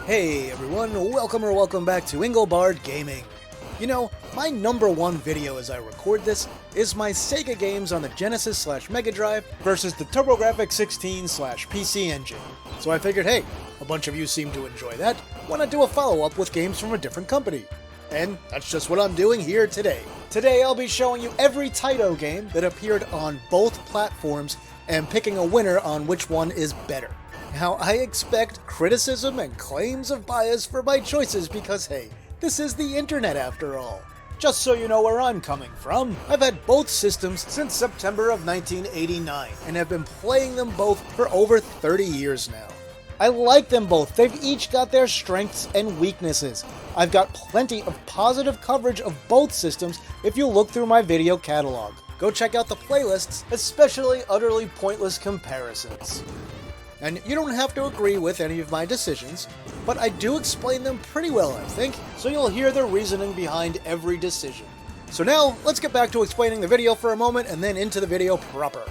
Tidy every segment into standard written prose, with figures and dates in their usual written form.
Hey everyone, welcome back to Engelbard Gaming. You know, my #1 video as I record this is my Sega games on the Genesis/Mega Drive versus the Turbografx16/PC engine. So I figured, hey, a bunch of you seem to enjoy that, why not do a follow-up with games from a different company? And that's just what I'm doing here today. Today I'll be showing you every Taito game that appeared on both platforms and picking a winner on which one is better. Now, I expect criticism and claims of bias for my choices because, hey, this is the internet after all. Just so you know where I'm coming from, I've had both systems since September of 1989 and have been playing them both for over 30 years now. I like them both. They've each got their strengths and weaknesses. I've got plenty of positive coverage of both systems if you look through my video catalog. Go check out the playlists, especially utterly pointless comparisons. And you don't have to agree with any of my decisions, but I do explain them pretty well, I think, so you'll hear the reasoning behind every decision. So now, let's get back to explaining the video for a moment and then into the video proper.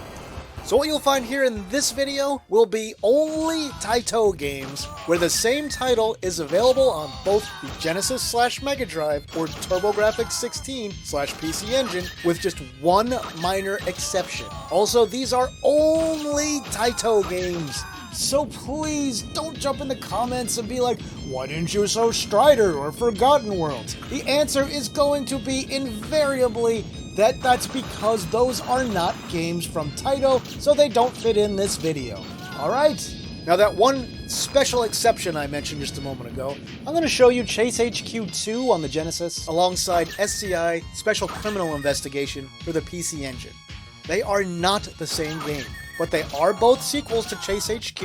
So what you'll find here in this video will be only Taito games where the same title is available on both the Genesis/Mega Drive or Turbografx16/PC engine with just one minor exception. Also, these are only Taito games. So please don't jump in the comments and be like, why didn't you show Strider or Forgotten Worlds? The answer is going to be invariably that's because those are not games from Taito, so they don't fit in this video. Alright? Now that one special exception I mentioned just a moment ago, I'm going to show you Chase HQ2 on the Genesis alongside SCI Special Criminal Investigation for the PC engine. They are not the same game, but they are both sequels to Chase HQ,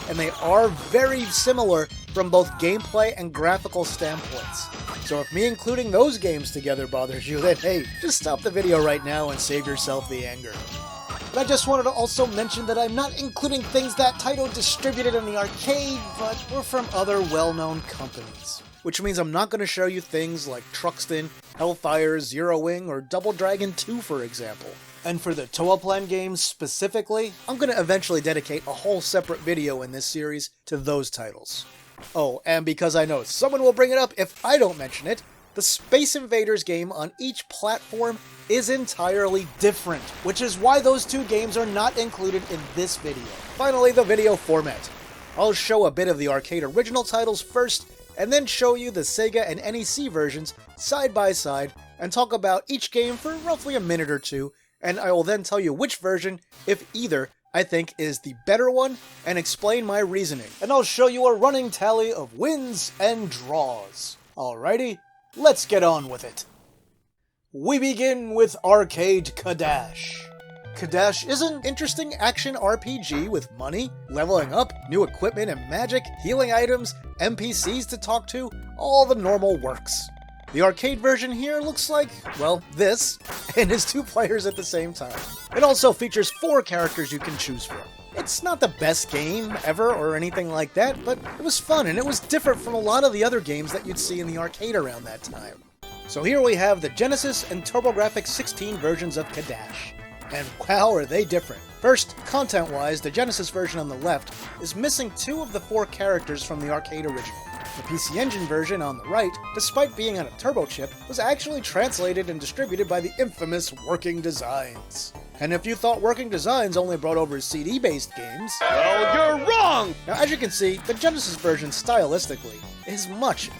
and they are very similar from both gameplay and graphical standpoints. So if me including those games together bothers you, then hey, just stop the video right now and save yourself the anger. But I just wanted to also mention that I'm not including things that Taito distributed in the arcade, but were from other well-known companies. Which means I'm not going to show you things like Truxton, Hellfire, Zero Wing, or Double Dragon 2, for example. And for the Toaplan games specifically, I'm going to eventually dedicate a whole separate video in this series to those titles. Oh, and because I know someone will bring it up if I don't mention it, the Space Invaders game on each platform is entirely different, which is why those two games are not included in this video. Finally, the video format. I'll show a bit of the arcade original titles first, and then show you the Sega and NEC versions side by side, and talk about each game for roughly a minute or two, and I will then tell you which version, if either, I think is the better one, and explain my reasoning. And I'll show you a running tally of wins and draws. Alrighty, let's get on with it. We begin with Arcade Kadash. Kadash is an interesting action RPG with money, leveling up, new equipment and magic, healing items, NPCs to talk to, all the normal works. The arcade version here looks like, well, this, and is 2 players at the same time. It also features 4 characters you can choose from. It's not the best game ever or anything like that, but it was fun and it was different from a lot of the other games that you'd see in the arcade around that time. So here we have the Genesis and Turbografx16 versions of Kadash. And wow, are they different. First, content-wise, the Genesis version on the left is missing 2 of the 4 characters from the arcade original. The PC Engine version on the right, despite being on a turbo chip, was actually translated and distributed by the infamous Working Designs. And if you thought Working Designs only brought over CD-based games, well, you're wrong! Now, as you can see, the Genesis version stylistically is much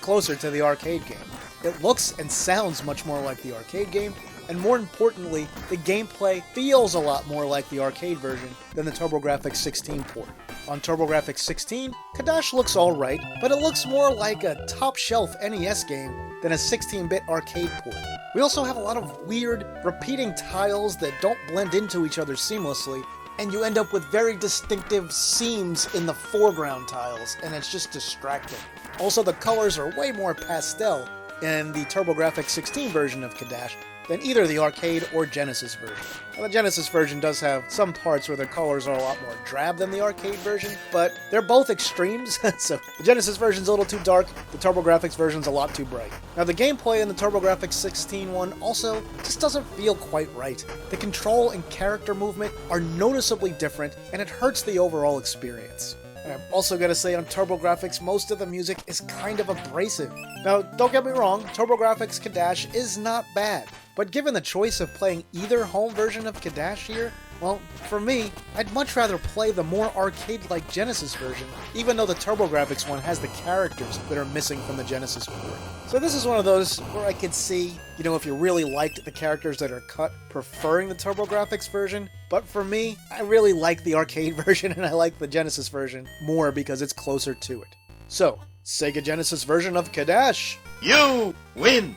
closer to the arcade game. It looks and sounds much more like the arcade game, and more importantly, the gameplay feels a lot more like the arcade version than the Turbografx16 port. On Turbografx16, Kadash looks alright, but it looks more like a top-shelf NES game than a 16-bit arcade port. We also have a lot of weird, repeating tiles that don't blend into each other seamlessly, and you end up with very distinctive seams in the foreground tiles, and it's just distracting. Also, the colors are way more pastel in the Turbografx16 version of Kadash than either the arcade or Genesis version. Now, the Genesis version does have some parts where the colors are a lot more drab than the arcade version, but they're both extremes, so the Genesis version's a little too dark, the Turbografx version's a lot too bright. Now, the gameplay in the Turbografx16 one also just doesn't feel quite right. The control and character movement are noticeably different, and it hurts the overall experience. And I'm also gonna say on Turbografx, most of the music is kind of abrasive. Now, don't get me wrong, Turbografx Kadash is not bad, but given the choice of playing either home version of Kadash here, well, for me, I'd much rather play the more arcade-like Genesis version, even though the Turbografx one has the characters that are missing from the Genesis port. So this is one of those where I could see, if you really liked the characters that are cut, preferring the Turbografx version, but for me, I really like the arcade version and I like the Genesis version more because it's closer to it. So, Sega Genesis version of Kadash. You win!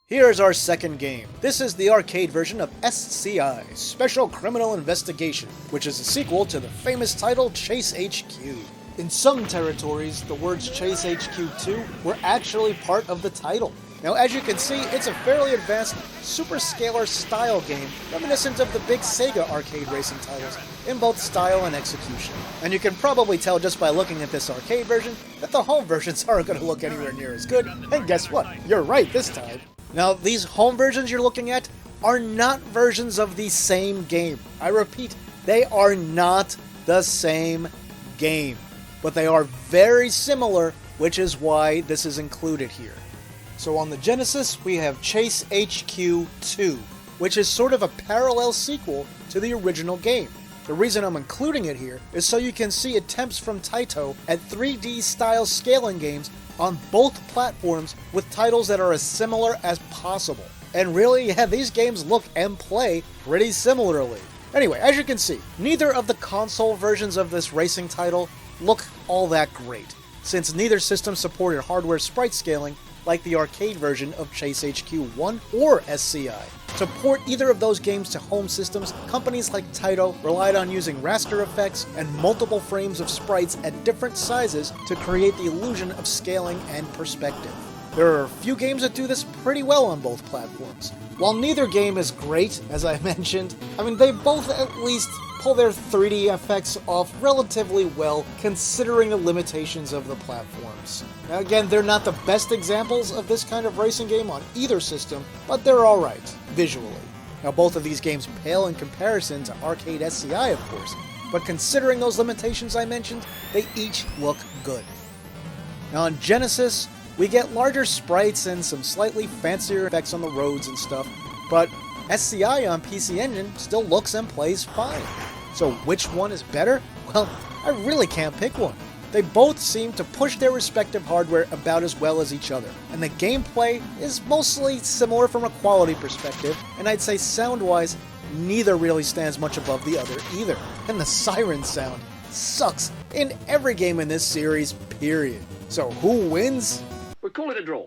Here's our second game. This is the arcade version of SCI, Special Criminal Investigation, which is a sequel to the famous title Chase HQ. In some territories, the words Chase HQ2 were actually part of the title. Now, as you can see, it's a fairly advanced super scalar style game, reminiscent of the big Sega arcade racing titles, in both style and execution. And you can probably tell just by looking at this arcade version that the home versions aren't going to look anywhere near as good, and guess what? You're right this time. Now, these home versions you're looking at are not versions of the same game. I repeat, they are not the same game. But they are very similar, which is why this is included here. So on the Genesis, we have Chase HQ 2, which is sort of a parallel sequel to the original game. The reason I'm including it here is so you can see attempts from Taito at 3D style scaling games on both platforms with titles that are as similar as possible. And really, yeah, these games look and play pretty similarly. Anyway, as you can see, neither of the console versions of this racing title look all that great, since neither system supported hardware sprite scaling like the arcade version of Chase HQ1 or SCI. To port either of those games to home systems, companies like Taito relied on using raster effects and multiple frames of sprites at different sizes to create the illusion of scaling and perspective. There are a few games that do this pretty well on both platforms. While neither game is great, as I mentioned, they both at least pull their 3D effects off relatively well considering the limitations of the platforms. Now again, they're not the best examples of this kind of racing game on either system, but they're alright, visually. Now both of these games pale in comparison to arcade SCI, of course, but considering those limitations I mentioned, they each look good. Now on Genesis, we get larger sprites and some slightly fancier effects on the roads and stuff, but SCI on PC Engine still looks and plays fine. So which one is better? Well, I really can't pick one. They both seem to push their respective hardware about as well as each other, and the gameplay is mostly similar from a quality perspective, and I'd say sound-wise, neither really stands much above the other either. And the siren sound sucks in every game in this series, period. So who wins? We'll call it a draw.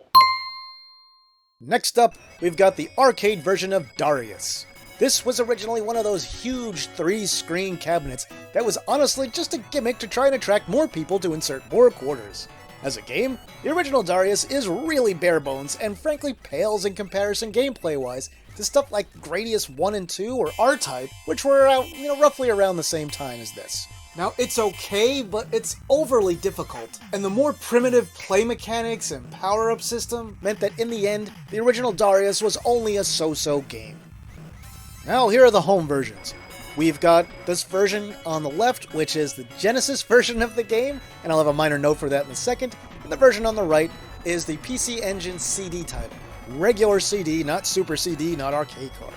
Next up, we've got the arcade version of Darius. This was originally one of those huge 3-screen cabinets that was honestly just a gimmick to try and attract more people to insert more quarters. As a game, the original Darius is really bare bones and frankly pales in comparison gameplay-wise to stuff like Gradius 1 and 2 or R-Type, which were out, roughly around the same time as this. Now, it's okay, but it's overly difficult, and the more primitive play mechanics and power-up system meant that in the end, the original Darius was only a so-so game. Now, here are the home versions. We've got this version on the left, which is the Genesis version of the game, and I'll have a minor note for that in a second, and the version on the right is the PC Engine CD title. Regular CD, not Super CD, not arcade card.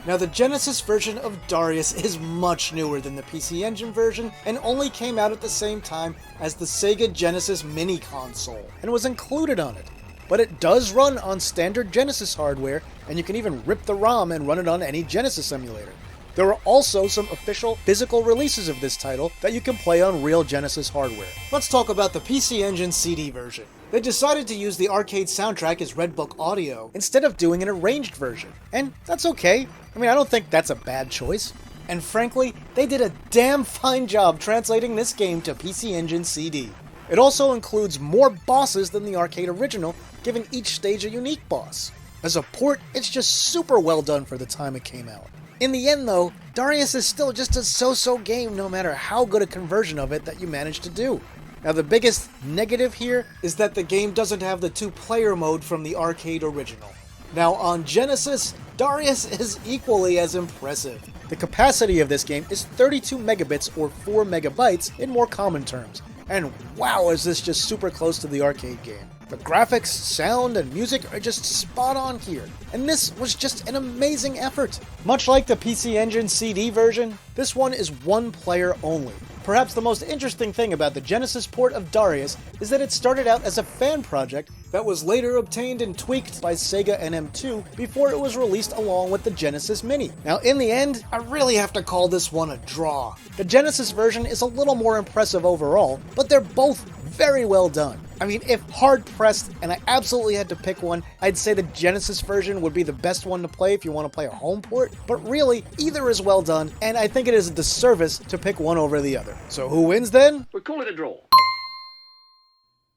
Now, the Genesis version of Darius is much newer than the PC Engine version, and only came out at the same time as the Sega Genesis mini console, and was included on it. But it does run on standard Genesis hardware, and you can even rip the ROM and run it on any Genesis emulator. There are also some official physical releases of this title that you can play on real Genesis hardware. Let's talk about the PC Engine CD version. They decided to use the arcade soundtrack as Red Book audio instead of doing an arranged version. And that's okay. I don't think that's a bad choice. And frankly, they did a damn fine job translating this game to PC Engine CD. It also includes more bosses than the arcade original, giving each stage a unique boss. As a port, it's just super well done for the time it came out. In the end though, Darius is still just a so-so game no matter how good a conversion of it that you manage to do. Now the biggest negative here is that the game doesn't have the 2-player mode from the arcade original. Now on Genesis, Darius is equally as impressive. The capacity of this game is 32 megabits or 4 megabytes in more common terms, and wow is this just super close to the arcade game. The graphics, sound, and music are just spot on here, and this was just an amazing effort. Much like the PC Engine CD version, this one is one player only. Perhaps the most interesting thing about the Genesis port of Darius is that it started out as a fan project that was later obtained and tweaked by Sega and M2 before it was released along with the Genesis Mini. Now in the end, I really have to call this one a draw. The Genesis version is a little more impressive overall, but they're both very well done. I mean, if hard pressed and I absolutely had to pick one, I'd say the Genesis version would be the best one to play if you want to play a home port, but really, either is well done, and I think it is a disservice to pick one over the other. So who wins then? We call it a draw.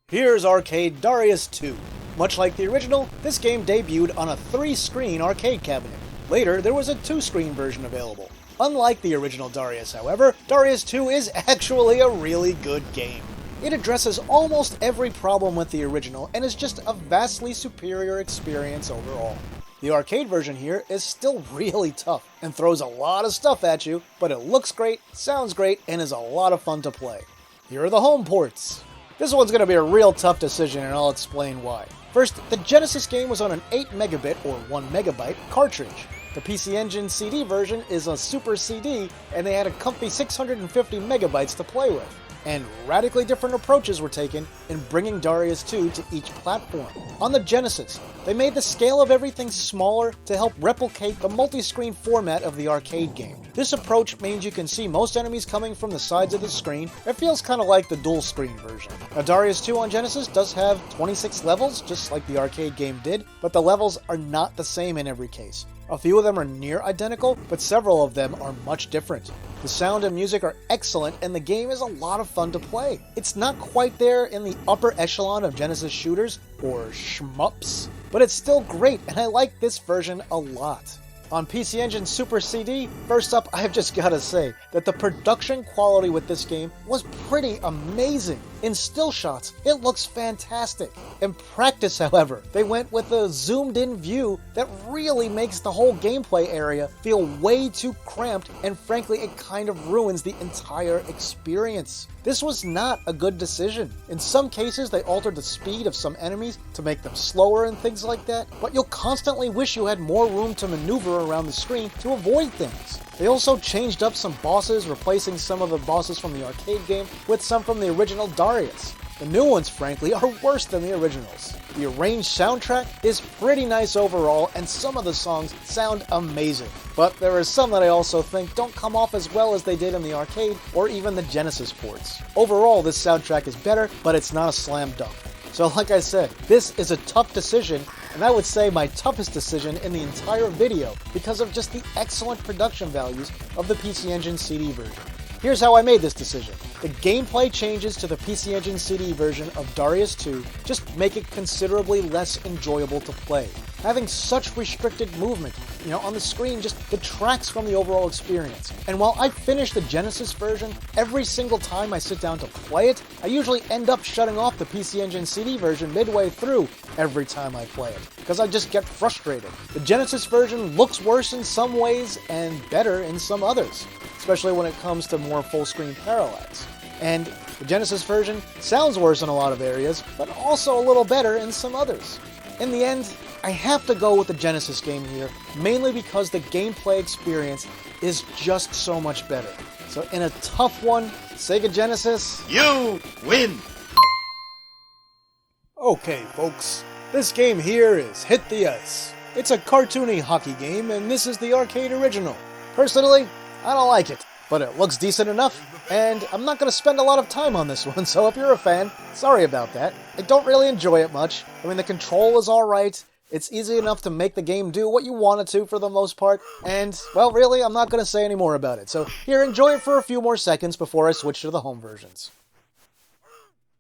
Here's Arcade Darius 2. Much like the original, this game debuted on a 3-screen arcade cabinet. Later, there was a 2-screen version available. Unlike the original Darius, however, Darius 2 is actually a really good game. It addresses almost every problem with the original and is just a vastly superior experience overall. The arcade version here is still really tough and throws a lot of stuff at you, but it looks great, sounds great, and is a lot of fun to play. Here are the home ports. This one's going to be a real tough decision, and I'll explain why. First, the Genesis game was on an 8 megabit or 1 megabyte cartridge. The PC Engine CD version is a Super CD, and they had a comfy 650 megabytes to play with. And radically different approaches were taken in bringing Darius 2 to each platform. On the Genesis, they made the scale of everything smaller to help replicate the multi-screen format of the arcade game. This approach means you can see most enemies coming from the sides of the screen. It feels kind of like the dual-screen version. Now, Darius 2 on Genesis does have 26 levels, just like the arcade game did, but the levels are not the same in every case. A few of them are near identical, but several of them are much different. The sound and music are excellent, and the game is a lot of fun to play. It's not quite there in the upper echelon of Genesis shooters, or shmups, but it's still great, and I like this version a lot. On PC Engine Super CD, first up, I've just gotta say that the production quality with this game was pretty amazing. In still shots, it looks fantastic. In practice, however, they went with a zoomed-in view that really makes the whole gameplay area feel way too cramped, and frankly, it kind of ruins the entire experience. This was not a good decision. In some cases, they altered the speed of some enemies to make them slower and things like that, but you'll constantly wish you had more room to maneuver around the screen to avoid things. They also changed up some bosses, replacing some of the bosses from the arcade game with some from the original Darius. The new ones, frankly, are worse than the originals. The arranged soundtrack is pretty nice overall, and some of the songs sound amazing. But there are some that I also think don't come off as well as they did in the arcade or even the Genesis ports. Overall, this soundtrack is better, but it's not a slam dunk. So like I said, this is a tough decision, and I would say my toughest decision in the entire video because of just the excellent production values of the PC Engine CD version. Here's how I made this decision. The gameplay changes to the PC Engine CD version of Darius 2 just make it considerably less enjoyable to play. Having such restricted movement, on the screen just detracts from the overall experience. And while I finish the Genesis version, every single time I sit down to play it, I usually end up shutting off the PC Engine CD version midway through every time I play it, because I just get frustrated. The Genesis version looks worse in some ways and better in some others, especially when it comes to more full-screen parallax. And the Genesis version sounds worse in a lot of areas, but also a little better in some others. In the end, I have to go with the Genesis game here, mainly because the gameplay experience is just so much better. So in a tough one, Sega Genesis, You win! Okay folks, this game here is Hit the Ice. It's a cartoony hockey game, and this is the arcade original. Personally, I don't like it, but it looks decent enough, and I'm not going to spend a lot of time on this one, so if you're a fan, sorry about that. I don't really enjoy it much. I mean, the control is alright, it's easy enough to make the game do what you want it to for the most part, and, well, really, I'm not going to say any more about it. So here, enjoy it for a few more seconds before I switch to the home versions.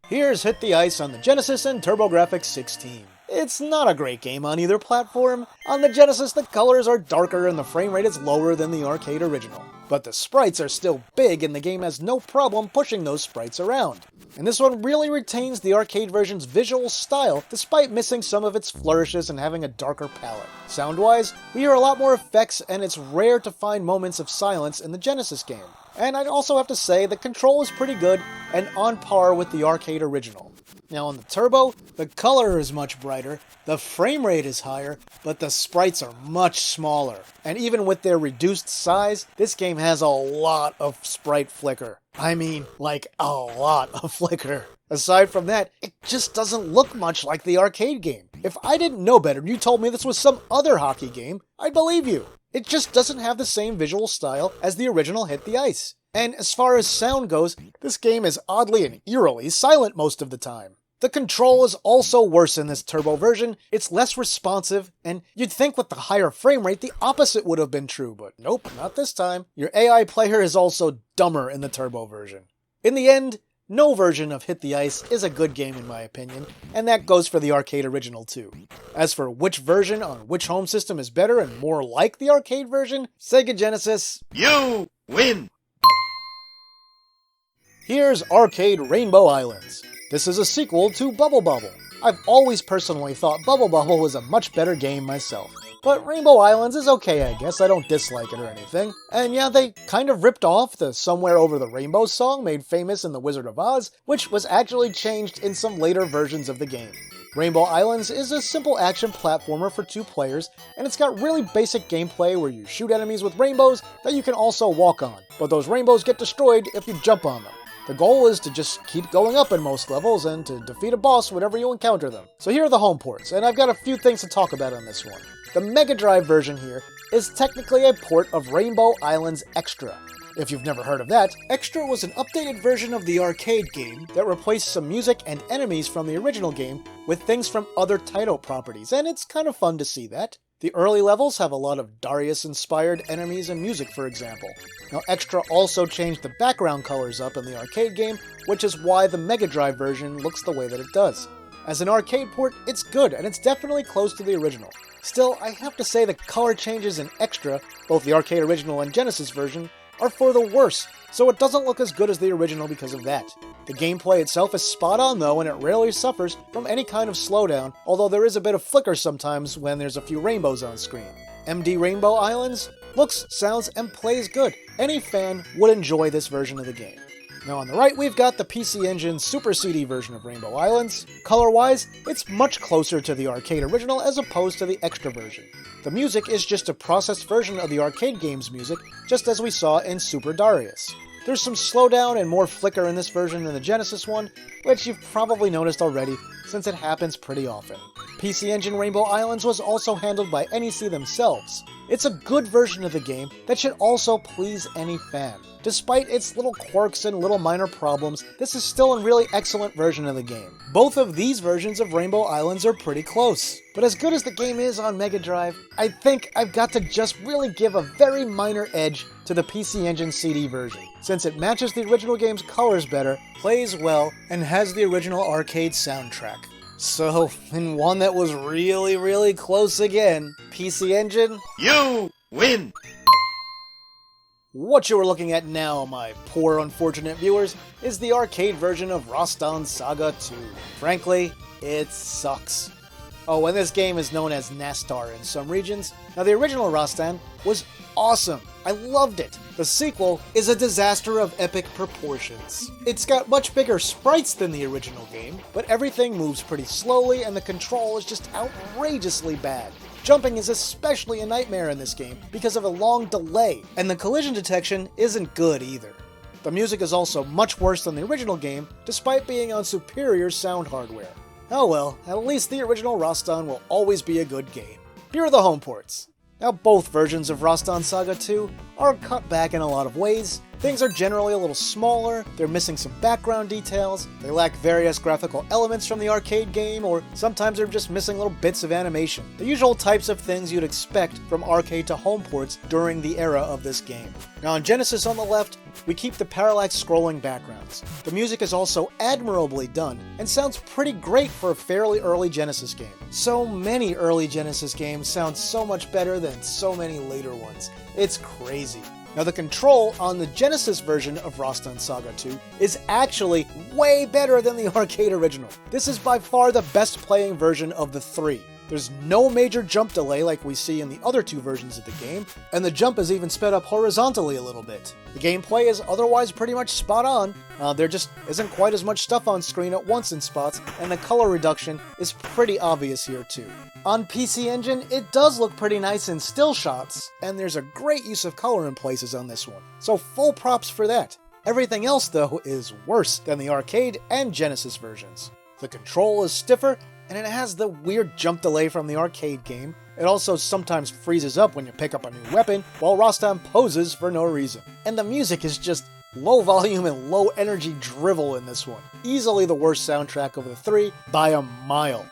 Here's Hit the Ice on the Genesis and Turbografx16. It's not a great game on either platform. On the Genesis, the colors are darker and the frame rate is lower than the arcade original. but the sprites are still big and the game has no problem pushing those sprites around. And this one really retains the arcade version's visual style despite missing some of its flourishes and having a darker palette. Sound-wise, we hear a lot more effects and it's rare to find moments of silence in the Genesis game. And I'd also have to say the control is pretty good and on par with the arcade original. Now on the Turbo, the color is much brighter, the frame rate is higher, but the sprites are much smaller. And even with their reduced size, this game has a lot of sprite flicker. I mean, like a lot of flicker. Aside from that, it just doesn't look much like the arcade game. If I didn't know better and you told me this was some other hockey game, I'd believe you. It just doesn't have the same visual style as the original Hit the Ice. And as far as sound goes, this game is oddly and eerily silent most of the time. The control is also worse in this Turbo version. It's less responsive, and you'd think with the higher frame rate the opposite would have been true, but nope, not this time. Your AI player is also dumber in the Turbo version. In the end, no version of Hit the Ice is a good game in my opinion, and that goes for the arcade original too. As for which version on which home system is better and more like the arcade version, Sega Genesis, You win! Here's Arcade Rainbow Islands. This is a sequel to Bubble Bobble. I've always personally thought Bubble Bobble was a much better game myself. But Rainbow Islands is okay, I guess. I don't dislike it or anything. And yeah, they kind of ripped off the Somewhere Over the Rainbow song made famous in The Wizard of Oz, which was actually changed in some later versions of the game. Rainbow Islands is a simple action platformer for 2 players, and it's got really basic gameplay where you shoot enemies with rainbows that you can also walk on, but those rainbows get destroyed if you jump on them. The goal is to just keep going up in most levels and to defeat a boss whenever you encounter them. So here are the home ports, and I've got a few things to talk about on this one. The Mega Drive version here is technically a port of Rainbow Islands Extra. If you've never heard of that, Extra was an updated version of the arcade game that replaced some music and enemies from the original game with things from other Taito properties, and it's kind of fun to see that. The early levels have a lot of Darius-inspired enemies and music, for example. Now, Extra also changed the background colors up in the arcade game, which is why the Mega Drive version looks the way that it does. As an arcade port, it's good, and it's definitely close to the original. Still, I have to say the color changes in Extra, both the arcade original and Genesis version, are for the worse, so it doesn't look as good as the original because of that. The gameplay itself is spot on though, and it rarely suffers from any kind of slowdown, although there is a bit of flicker sometimes when there's a few rainbows on screen. MD Rainbow Islands looks, sounds, and plays good. Any fan would enjoy this version of the game. Now on the right, we've got the PC Engine Super CD version of Rainbow Islands. Color-wise, it's much closer to the arcade original as opposed to the Extra version. The music is just a processed version of the arcade game's music, just as we saw in Super Darius. There's some slowdown and more flicker in this version than the Genesis one, which you've probably noticed already, since it happens pretty often. PC Engine Rainbow Islands was also handled by NEC themselves. It's a good version of the game that should also please any fan. Despite its little quirks and little minor problems, this is still a really excellent version of the game. Both of these versions of Rainbow Islands are pretty close. But as good as the game is on Mega Drive, I think I've got to just really give a very minor edge to the PC Engine CD version, since it matches the original game's colors better, plays well, and has the original arcade soundtrack. So, in one that was really close again, PC Engine, You win! What you are looking at now, my poor unfortunate viewers, is the arcade version of Rastan Saga 2. Frankly, it sucks. Oh, and this game is known as Nastar in some regions. Now, the original Rastan was awesome. I loved it. The sequel is a disaster of epic proportions. It's got much bigger sprites than the original game, but everything moves pretty slowly and the control is just outrageously bad. Jumping is especially a nightmare in this game because of a long delay, and the collision detection isn't good either. The music is also much worse than the original game, despite being on superior sound hardware. Oh well, at least the original Rastan will always be a good game. Here are the home ports. Now, both versions of Rastan Saga 2 are cut back in a lot of ways. Things are generally a little smaller, they're missing some background details, they lack various graphical elements from the arcade game, or sometimes they're just missing little bits of animation. The usual types of things you'd expect from arcade to home ports during the era of this game. Now on Genesis on the left, we keep the parallax scrolling backgrounds. The music is also admirably done, and sounds pretty great for a fairly early Genesis game. So many early Genesis games sound so much better than so many later ones. It's crazy. Now the control on the Genesis version of Rastan Saga 2 is actually way better than the arcade original. This is by far the best playing version of the three. There's no major jump delay like we see in the other two versions of the game, and the jump is even sped up horizontally a little bit. The gameplay is otherwise pretty much spot on. There just isn't quite as much stuff on screen at once in spots, and the color reduction is pretty obvious here too. On PC Engine, it does look pretty nice in still shots, and there's a great use of color in places on this one, so full props for that. Everything else, though, is worse than the arcade and Genesis versions. The control is stiffer, and it has the weird jump delay from the arcade game. It also sometimes freezes up when you pick up a new weapon, while Rastan poses for no reason. And the music is just low volume and low energy drivel in this one. Easily the worst soundtrack of the three by a mile.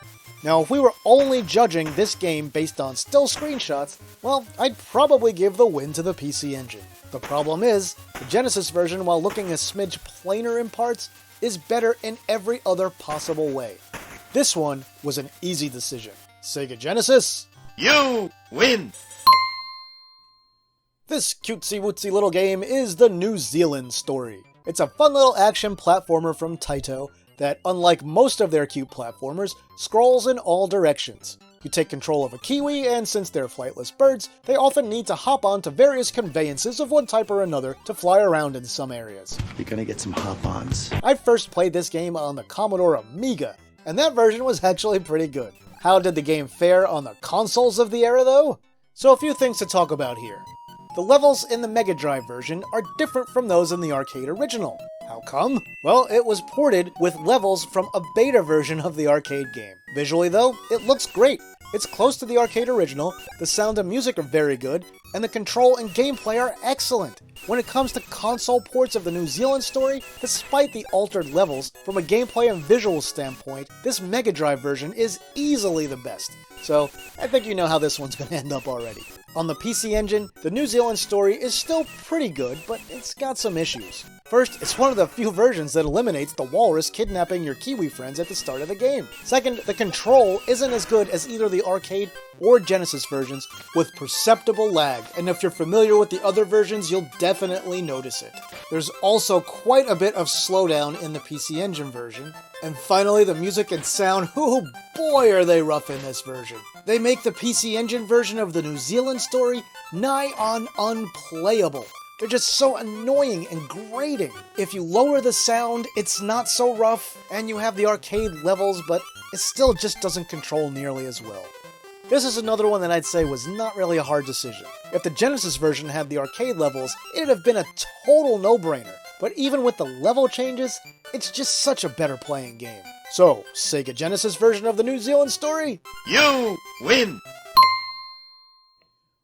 Now, if we were only judging this game based on still screenshots, well, I'd probably give the win to the PC Engine. The problem is, the Genesis version, while looking a smidge plainer in parts, is better in every other possible way. This one was an easy decision. Sega Genesis, You win! This cutesy-wootsy little game is the New Zealand Story. It's a fun little action platformer from Taito that, unlike most of their cute platformers, scrolls in all directions. You take control of a kiwi, and since they're flightless birds, they often need to hop onto various conveyances of one type or another to fly around in some areas. You're gonna get some hop-ons. I first played this game on the Commodore Amiga, and that version was actually pretty good. How did the game fare on the consoles of the era, though? So a few things to talk about here. The levels in the Mega Drive version are different from those in the arcade original. How come? Well, it was ported with levels from a beta version of the arcade game. Visually, though, it looks great. It's close to the arcade original, the sound and music are very good, and the control and gameplay are excellent. When it comes to console ports of the New Zealand Story, despite the altered levels, from a gameplay and visual standpoint, this Mega Drive version is easily the best. So, I think you know how this one's gonna end up already. On the PC Engine, the New Zealand Story is still pretty good, but it's got some issues. First, it's one of the few versions that eliminates the walrus kidnapping your Kiwi friends at the start of the game. Second, the control isn't as good as either the arcade or Genesis versions, with perceptible lag, and if you're familiar with the other versions, you'll definitely notice it. There's also quite a bit of slowdown in the PC Engine version. And finally, the music and sound, oh boy are they rough in this version. They make the PC Engine version of the New Zealand Story nigh on unplayable. They're just so annoying and grating. If you lower the sound, it's not so rough, and you have the arcade levels, but it still just doesn't control nearly as well. This is another one that I'd say was not really a hard decision. If the Genesis version had the arcade levels, it'd have been a total no-brainer. But even with the level changes, it's just such a better playing game. So, Sega Genesis version of the New Zealand Story? You win!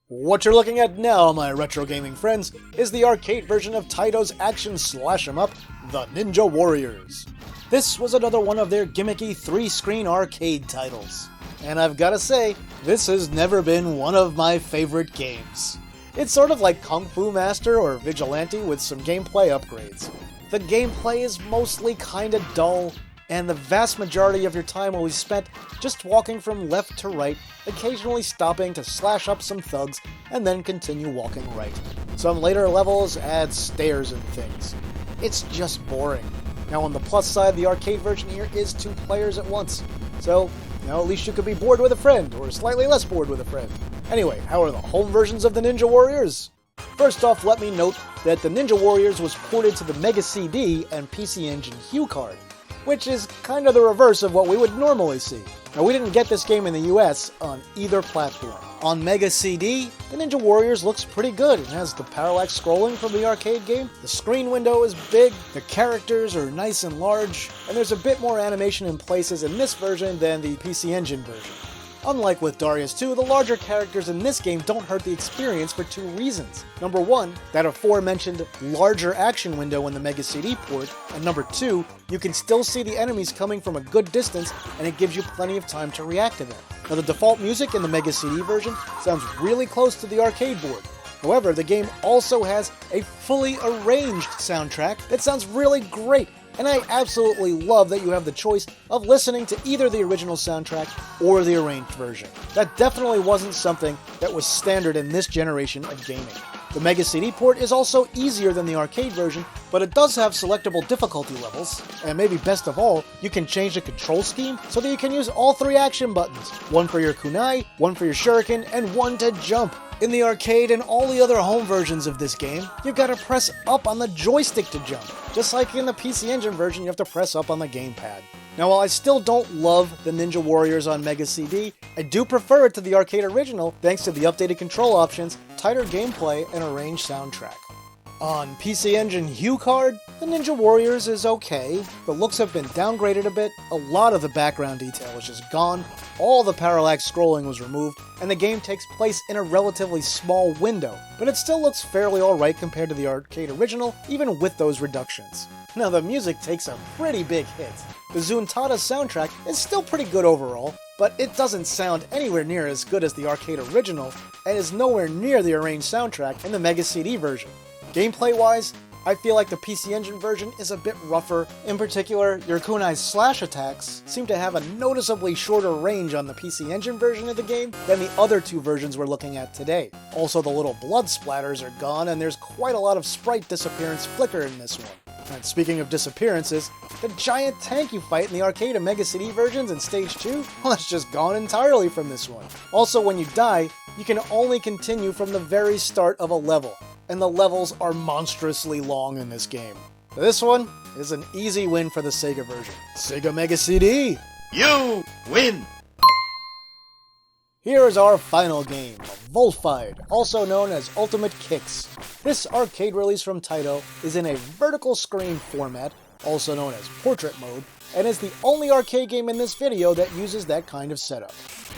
What you're looking at now, my retro gaming friends, is the arcade version of Taito's action slash-em-up, The Ninja Warriors. This was another one of their gimmicky 3-screen arcade titles. And I've gotta say, this has never been one of my favorite games. It's sort of like Kung Fu Master or Vigilante with some gameplay upgrades. The gameplay is mostly kinda dull, and the vast majority of your time will be spent just walking from left to right, occasionally stopping to slash up some thugs, and then continue walking right. Some later levels add stairs and things. It's just boring. Now on the plus side, the arcade version here is 2 players at once, so at least you could be bored with a friend, or slightly less bored with a friend. Anyway, how are the home versions of the Ninja Warriors? First off, let me note that the Ninja Warriors was ported to the Mega CD and PC Engine HuCard, which is kind of the reverse of what we would normally see. Now, we didn't get this game in the US on either platform. On Mega CD, the Ninja Warriors looks pretty good. It has the parallax scrolling from the arcade game, the screen window is big, the characters are nice and large, and there's a bit more animation in places in this version than the PC Engine version. Unlike with Darius 2, the larger characters in this game don't hurt the experience for 2 reasons. Number 1, that aforementioned larger action window in the Mega CD port, and number 2, you can still see the enemies coming from a good distance, and it gives you plenty of time to react to them. Now, the default music in the Mega CD version sounds really close to the arcade board. However, the game also has a fully arranged soundtrack that sounds really great, and I absolutely love that you have the choice of listening to either the original soundtrack or the arranged version. That definitely wasn't something that was standard in this generation of gaming. The Mega CD port is also easier than the arcade version, but it does have selectable difficulty levels, and maybe best of all, you can change the control scheme so that you can use all 3 action buttons, one for your kunai, one for your shuriken, and one to jump. In the arcade and all the other home versions of this game, you've got to press up on the joystick to jump, just like in the PC Engine version you have to press up on the gamepad. Now, while I still don't love the Ninja Warriors on Mega CD, I do prefer it to the arcade original thanks to the updated control options, tighter gameplay, and arranged soundtrack. On PC Engine HuCard, the Ninja Warriors is okay. The looks have been downgraded a bit, a lot of the background detail is just gone, all the parallax scrolling was removed, and the game takes place in a relatively small window, but it still looks fairly alright compared to the arcade original, even with those reductions. Now, the music takes a pretty big hit. The Zuntata soundtrack is still pretty good overall, but it doesn't sound anywhere near as good as the arcade original, and is nowhere near the arranged soundtrack in the Mega CD version. Gameplay-wise, I feel like the PC Engine version is a bit rougher. In particular, your kunai's slash attacks seem to have a noticeably shorter range on the PC Engine version of the game than the other 2 versions we're looking at today. Also, the little blood splatters are gone, and there's quite a lot of sprite disappearance flicker in this one. And speaking of disappearances, the giant tank you fight in the arcade and Mega CD versions in Stage 2, well, that's just gone entirely from this one. Also, when you die, you can only continue from the very start of a level, and the levels are monstrously long in this game. This one is an easy win for the Sega version. Sega Mega CD! You win! Here is our final game, Volified, also known as Ultimate Kicks. This arcade release from Taito is in a vertical screen format, also known as portrait mode, and is the only arcade game in this video that uses that kind of setup.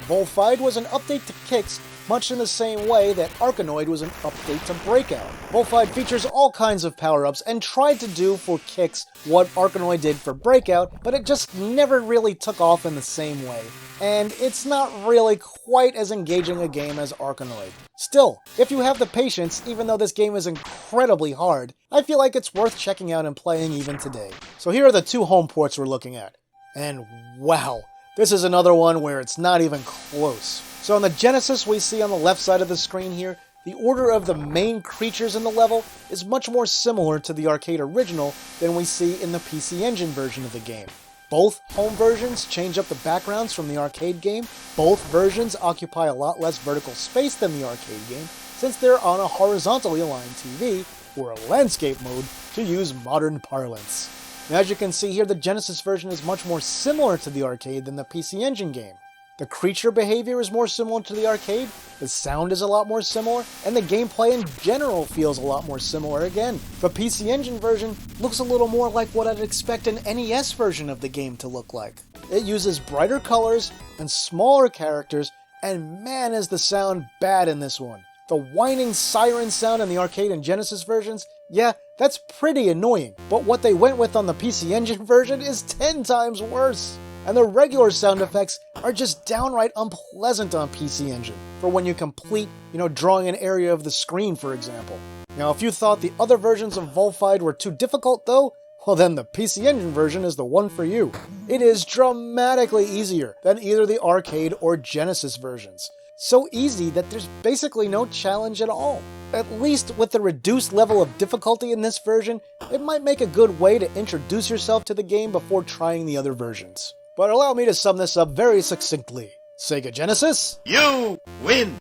Volified was an update to Kicks, much in the same way that Arkanoid was an update to Breakout. Volified features all kinds of power-ups and tried to do for Kicks what Arkanoid did for Breakout, but it just never really took off in the same way. And it's not really quite as engaging a game as Arkanoid. Still, if you have the patience, even though this game is incredibly hard, I feel like it's worth checking out and playing even today. So here are the 2 home ports we're looking at. And wow, this is another one where it's not even close. So on the Genesis we see on the left side of the screen here, the order of the main creatures in the level is much more similar to the arcade original than we see in the PC Engine version of the game. Both home versions change up the backgrounds from the arcade game. Both versions occupy a lot less vertical space than the arcade game, since they're on a horizontally aligned TV, or a landscape mode, to use modern parlance. Now, as you can see here, the Genesis version is much more similar to the arcade than the PC Engine game. The creature behavior is more similar to the arcade, the sound is a lot more similar, and the gameplay in general feels a lot more similar again. The PC Engine version looks a little more like what I'd expect an NES version of the game to look like. It uses brighter colors and smaller characters, and man is the sound bad in this one. The whining siren sound in the arcade and Genesis versions, yeah, that's pretty annoying, but what they went with on the PC Engine version is 10 times worse. And the regular sound effects are just downright unpleasant on PC Engine, for when you complete, drawing an area of the screen, for example. Now, if you thought the other versions of Volified were too difficult, though, well then the PC Engine version is the one for you. It is dramatically easier than either the arcade or Genesis versions. So easy that there's basically no challenge at all. At least with the reduced level of difficulty in this version, it might make a good way to introduce yourself to the game before trying the other versions. But allow me to sum this up very succinctly. Sega Genesis? You win!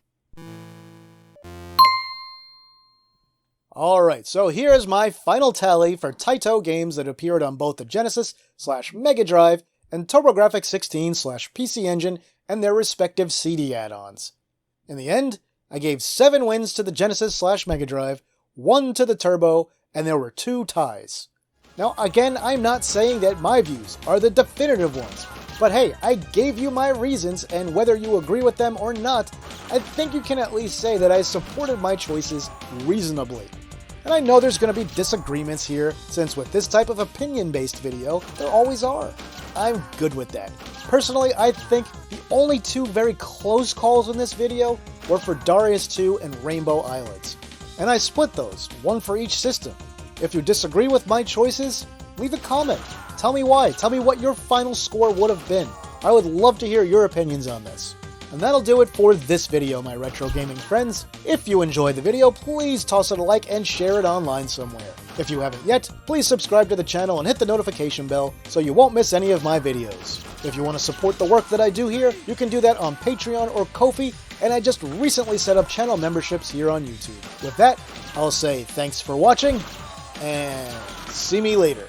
Alright, so here's my final tally for Taito games that appeared on both the Genesis/Mega Drive and Turbografx16/PC Engine and their respective CD add-ons. In the end, I gave 7 wins to the Genesis/Mega Drive, 1 to the Turbo, and there were 2 ties. Now, again, I'm not saying that my views are the definitive ones, but hey, I gave you my reasons, and whether you agree with them or not, I think you can at least say that I supported my choices reasonably. And I know there's going to be disagreements here, since with this type of opinion-based video, there always are. I'm good with that. Personally, I think the only 2 very close calls in this video were for Darius 2 and Rainbow Islands. And I split those, 1 for each system. If you disagree with my choices, leave a comment. Tell me why. Tell me what your final score would have been. I would love to hear your opinions on this. And that'll do it for this video, my retro gaming friends. If you enjoyed the video, please toss it a like and share it online somewhere. If you haven't yet, please subscribe to the channel and hit the notification bell so you won't miss any of my videos. If you want to support the work that I do here, you can do that on Patreon or Ko-fi, and I just recently set up channel memberships here on YouTube. With that, I'll say thanks for watching, and see me later.